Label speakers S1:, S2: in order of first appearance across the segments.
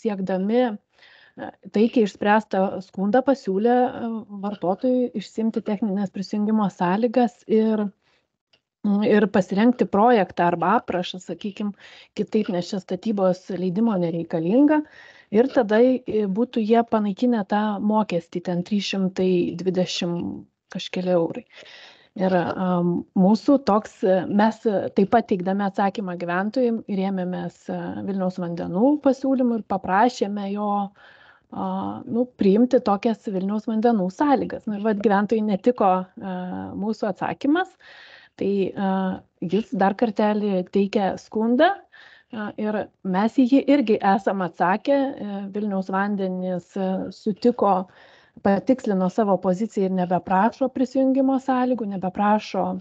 S1: siekdami taikiai išspręstą skundą pasiūlė vartotojui išsiimti techninės prisijungimo sąlygas ir pasirengti projektą arba aprašą, sakykime, kitaip, nes čia statybos leidimo nereikalinga. Ir tada būtų jie panaikinę tą mokestį, ten 320 kažkeli eurai. Ir mūsų toks, mes taip pat teikdami atsakymą gyventojams rėmėmės Vilniaus vandenų pasiūlymų ir paprašėme jo priimti tokias Vilniaus vandenų sąlygas. Ir gyventojai netiko mūsų atsakymas, tai jis dar kartelį teikia skundą ir mes jį irgi esam atsakę. Vilniaus vandenys sutiko, patikslino savo poziciją ir nebeprašo prisijungimo sąlygų, nebeprašo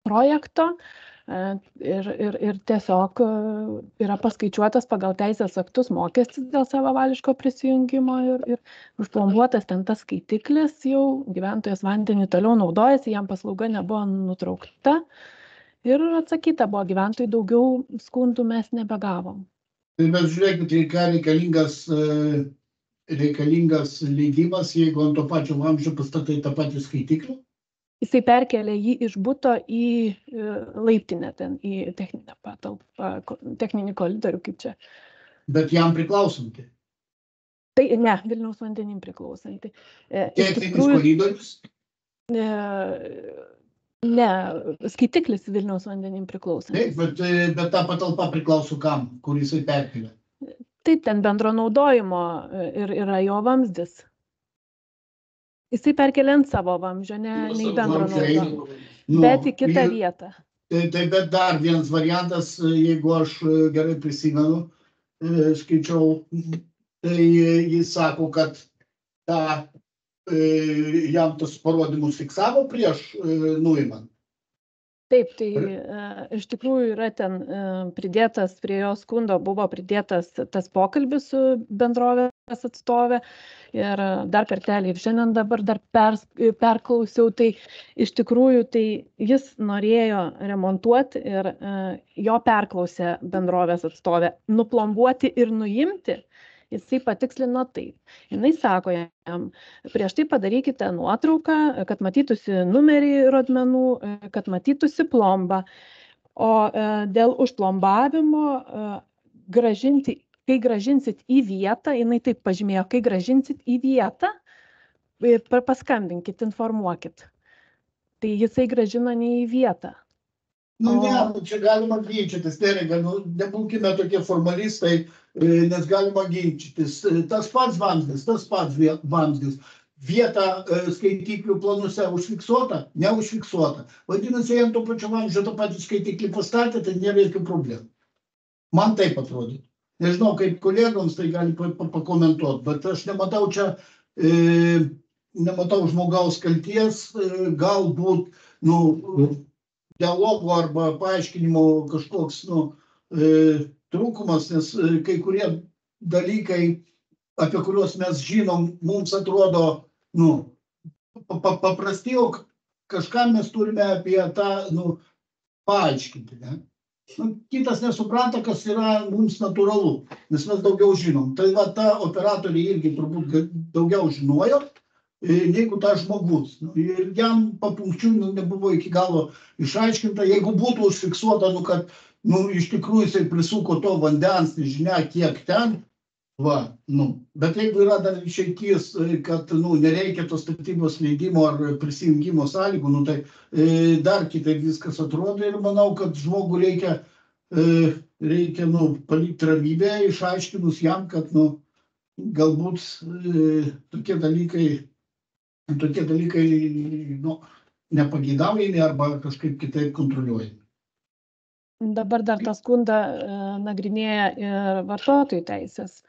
S1: projekto ir tiesiog yra paskaičiuotas pagal teisės aktus mokestis dėl savavališko prisijungimo ir užplombuotas ten tas skaitiklis, jau gyventojas vandenį toliau naudojasi, jam paslauga nebuvo nutraukta ir atsakyta buvo gyventojai, daugiau skundų mes nebegavom.
S2: Bet žiūrėkit, reikalingas leidimas, jeigu ant to pačio vamzdžio pastatai tą patį skaitiklį?
S1: Jisai perkelė jį iš buto į laiptinę, ten į techninę patalpą, techninį koridorių, kaip čia.
S2: Bet jam priklausanti?
S1: Tai ne, Vilniaus vandenim priklausanti.
S2: Techninis koridorius?
S1: Ne, skaitiklis Vilniaus vandenim priklausanti.
S2: Taip, bet ta patalpa priklauso kam, kur jisai perkelė?
S1: Taip, ten bendro naudojimo ir yra jo vamzdis. Jisai perkelė ant savo vamzdžio, ne į bendro naudojimo, bet į kitą vietą.
S2: Tai bet dar vienas variantas, jeigu aš gerai prisimenu, skaičiau, tai jis sako, kad jam tas parodymus fiksavo prieš nuimant.
S1: Taip, tai iš tikrųjų yra ten pridėtas, prie jo skundo buvo pridėtas tas pokalbis su bendrovės atstovė ir dar kartelį ir šiandien dabar dar perklausiau, tai iš tikrųjų tai jis norėjo remontuoti ir jo perklausė bendrovės atstovė nuplombuoti ir nuimti. Jisai patikslino taip. Jinai sako jam, prieš tai padarykite nuotrauką, kad matytųsi numerį rodmenų, kad matytųsi plombą. O dėl užplombavimo kai gražinsit į vietą, jinai taip pažymėjo, kai gražinsit į vietą, paskambinkit, informuokit. Tai jisai gražino ne į vietą.
S2: Ne, čia galima ginčytis, nebūkime tokie formalistai, nes galima ginčytis. Tas pats vamzdis. Vieta skaitiklių planuose užfiksuota, neužfiksuota. Vadinasi, jam to pačio vamzdžio tą patį skaitiklį pastatė, tai nėra jokių problemų. Man taip atrodo. Nežinau, kaip kolegoms tai gali pakomentuoti, bet aš nematau čia, nematau žmogaus kalties, galbūt, dialogo arba paaiškinimo kažkoks trūkumas, nes kai kurie dalykai, apie kuriuos mes žinom, mums atrodo paprasti, o kažką mes turime apie tą paaiškinti. Kitas nesupranta, kas yra mums natūralu, nes mes daugiau žinom. Tai va, ta operatoriai irgi turbūt daugiau žinojo, negu tas žmogus. Ir jam papunkčių nebuvo iki galo išaiškinta. Jeigu būtų užfiksuota, kad iš tikrųjų jisai prisuko to vandens, nežinia kiek ten, bet jeigu yra dar išeitis, kad nereikia tos statybos leidimo ar prisijungimo sąlygų, tai dar kitaip viskas atrodo ir manau, kad žmogų reikia palikti ramybę, išaiškinus jam, kad galbūt tokie dalykai nepageidaujami arba kažkaip kitaip kontroliuojami.
S1: Dabar dar tą skundą nagrinėja ir vartotojų teisės.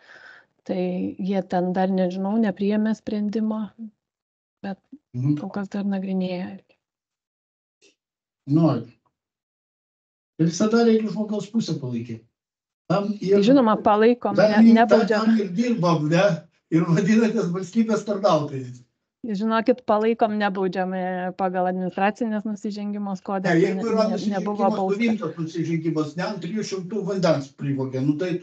S1: Tai jie ten dar, nežinau, nepriėmė sprendimo, bet kol kas dar nagrinėja.
S2: Visada reikia žmogaus pusę palaikyti.
S1: Žinoma, palaikom, nebaudžiam.
S2: Tam ir dirbam, ir vadinatės valstybės tarnautojais.
S1: Žinokit, palaikom nebaudžiami pagal administracinės nusižengimus kodeksą.
S2: Jeigu yra
S1: nebuvo
S2: nusižengimas, rimtas nusižengimas, ne ant 300 vandens privogė, tai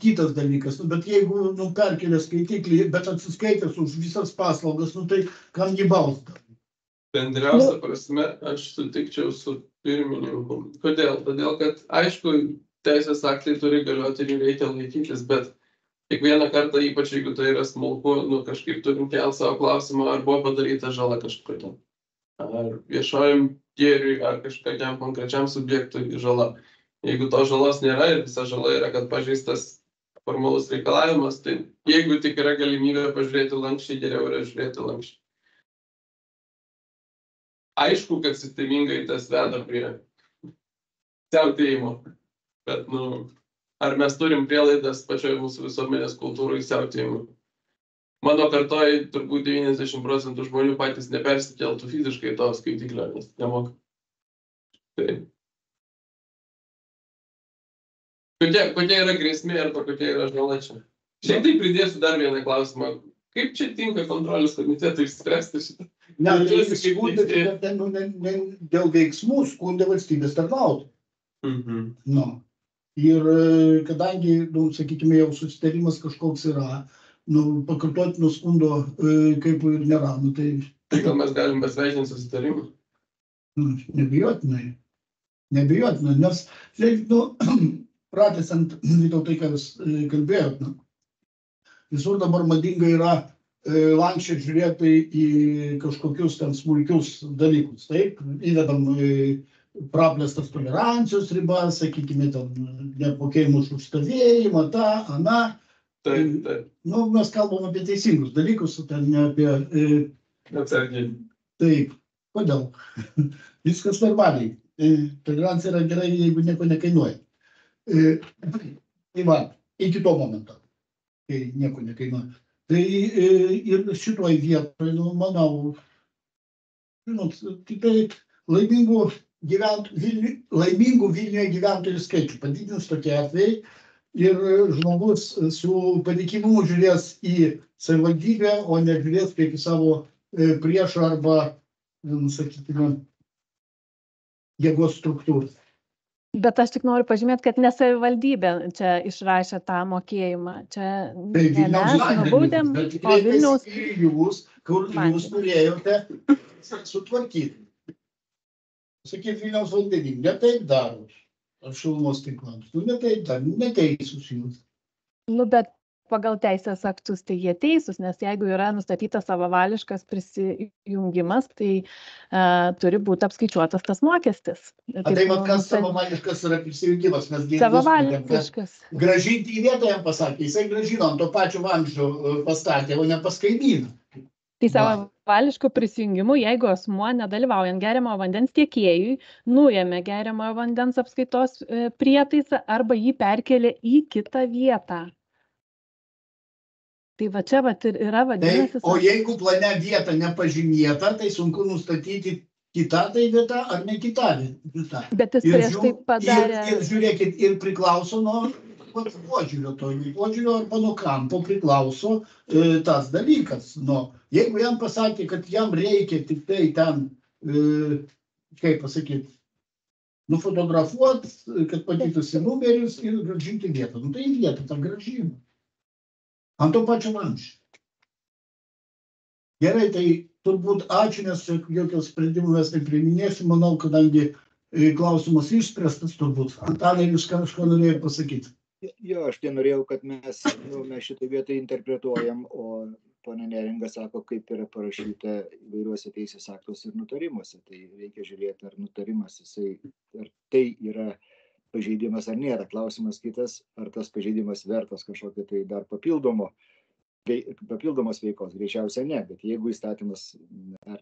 S2: kitas dalykas. Bet jeigu perkelė skaitiklį, bet atsiskaitęs už visas paslaugas, tai kam jį bausta?
S3: Bendriausia prasme, aš sutikčiau su pirmininku. Kodėl? Todėl, kad aišku, teisės aktai turi galioti ir reikia laikytis, bet kiekvieną kartą, ypač jeigu tai yra smulku, kažkaip turim kelti savo klausimą, ar buvo padaryta žala kažkokia. Ar viešojam gėriui, ar kažkokiam konkrečiam subjektui žala. Jeigu to žalos nėra ir visa žala yra, kad pažeistas formalus reikalavimas, tai jeigu tik yra galimybė pažiūrėti lankščiai, geriau yra žiūrėti lankščiai. Aišku, kad sistemingai tas veda prie siautėjimo, bet, ar mes turim prielaidas pačioje mūsų visuomenės kultūrai siautėjimui? Mano kartoj turbūt 90% žmonių patys nepersikeltų fiziškai to skaitiklio, nes nemoka. Tai. Kokia yra grėsmė arba kokia yra žala čia? Šiek tiek pridėsiu dar vieną klausimą. Kaip čia tinka kontrolės komitetui išspręsti šitą?
S2: Dėl veiksmų skundė valstybės tarnautojai. Ir kadangi, sakykime, jau susitarimas kažkoks yra, pakartotino skundo kaip ir nėra, tai...
S3: Tai gal mes galim pasveikinti susitarimą?
S2: Nebijotinai, nes, pratęsiant tai, ką jūs kalbėjot, visur dabar madinga yra lankščiai žiūrėti į kažkokius ten smulkius dalykus, taip, įvedam praplėstas tolerancijos ribas, sakykime, ten neapmokėjimus už stovėjimą, tą, aną.
S3: Taip.
S2: Mes kalbam apie teisingus dalykus, ten ne apie...
S3: Atsargiai.
S2: Taip, kodėl? Viskas normaliai. Tolerancija yra gerai, jeigu nieko nekainuoja. Tai va, iki to momento, kai nieko nekainuoja. Tai ir šitoj vietoj, manau, tikrai laimingų Vilniuje gyventojų skaičių padidins tokie atvejai ir žmogus su patikimumu žiūrės į savivaldybę, o ne žiūrės kaip į savo priešą arba, sakykime, jėgos struktūrą.
S1: Bet aš tik noriu pažymėti, kad ne savivaldybė čia išrašė tą mokėjimą. Čia ne mes nubaudėm, o Vilniaus...
S2: Jūs, kur jūs turėjote sutvarkyti. Sakyti, Vilniaus vandenį, ne taip daro, ar šilumos tinklams. Ne taip daro, neteisus jūs.
S1: Bet pagal teisės aktus tai jie teisūs, nes jeigu yra nustatytas savavališkas prisijungimas, tai turi būti apskaičiuotas tas mokestis.
S2: Tai kas savavališkas yra prisijungimas?
S1: Savavališkas.
S2: Gražinti į vietą jam pasakė, jisai grąžino ant to pačio vamzdžio pastatė, o ne pas kaimyną.
S1: Tai savavališkų prisijungimų, jeigu asmuo nedalyvaujant geriamojo vandens tiekėjui, nuėmė geriamojo vandens apskaitos prietaisą arba jį perkelė į kitą vietą. Tai va čia ir yra vadinasi...
S2: O jeigu plane vieta nepažymėta, tai sunku nustatyti kita tai vieta ar ne kita vieta.
S1: Bet jis prieš tai padarė...
S2: Ir žiūrėkit, ir priklauso nuo požiūrio arba nuo kampo priklauso tas dalykas. Jeigu jam pasakė, kad jam reikia tik tai ten, kaip pasakyti, nufotografuoti, kad patytusi numerius ir grąžinti vietą. Tai vietą tą grąžimą. Ant to pačio vamzdžio. Gerai, tai turbūt ačiū, nes jokios sprendimų mes nepriiminėsim, manau, kadangi klausimas išspręstas turbūt. Antanai, jūs kažko norėjau pasakyti?
S4: Jo, aš tai norėjau, kad mes šitą vietą interpretuojam, o ponia Neringa sako, kaip yra parašyta įvairiuose teisės aktuose ir nutarimuose. Tai reikia žiūrėti, ar nutarimas, ar tai yra pažeidimas ar nėra. Klausimas kitas, ar tas pažeidimas vertas kažkokio tai dar papildomos veikos. Greičiausia ne, bet jeigu įstatymas ar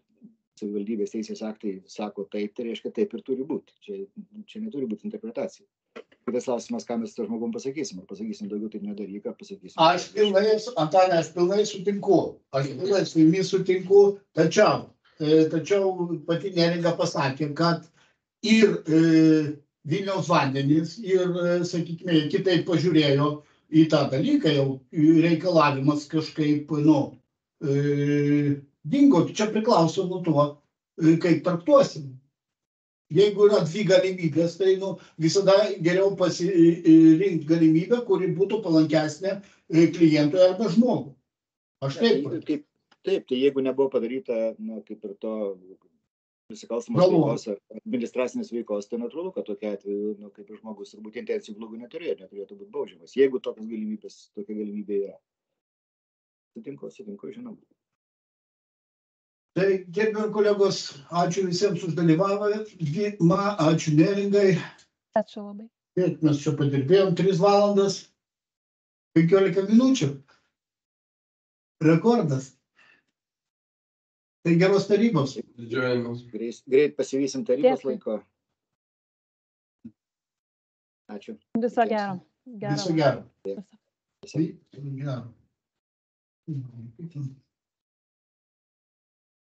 S4: savivaldybės teisės aktai sako taip, tai reiškia taip ir turi būti. Čia neturi būti interpretacija. Kitas klausimas, ką mes su žmogum pasakysim. Ar pasakysim daugiau taip nedaryk, ar pasakysim.
S2: Antanai, aš pilnai sutinku. Aš pilnai su jumis sutinku, tačiau pati Neringa pasakė, kad ir Vilniaus vandenys ir, sakykime, kitaip pažiūrėjo į tą dalyką, jau reikalavimas kažkaip, dingo, čia priklauso nuo to, kaip traktuosim. Jeigu yra dvi galimybės, tai visada geriau pasirinkti galimybę, kuri būtų palankesnė klientui arba žmogui. Aš taip.
S4: Taip, tai jeigu nebuvo padaryta, kaip ir to nusikalstamos veikos ar administracinės veikos, tai natūralu, kad tokia atveju, kaip ir žmogus, turbūt intencijų blogų neturėtų būti baudžiamas. Jeigu tokia galimybė yra. Sutinku, žinoma.
S2: Tai, gerbiami kolegos, ačiū visiems už dalyvavimą, ačiū Neringai.
S1: Ačiū labai.
S2: Mes čia padirbėjom 3 valandas, 15 minučių. Rekordas. Tai geros tarybos.
S3: Didžiuojamės.
S4: Greit pasivysim tarybos laiko. Ačiū.
S1: Viso gero.
S2: Viso gero. Viso gero.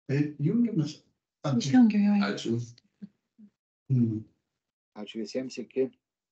S2: Taip, jungiamės.
S1: Išjungiu jo.
S3: Ačiū.
S4: Ačiū visiems, iki.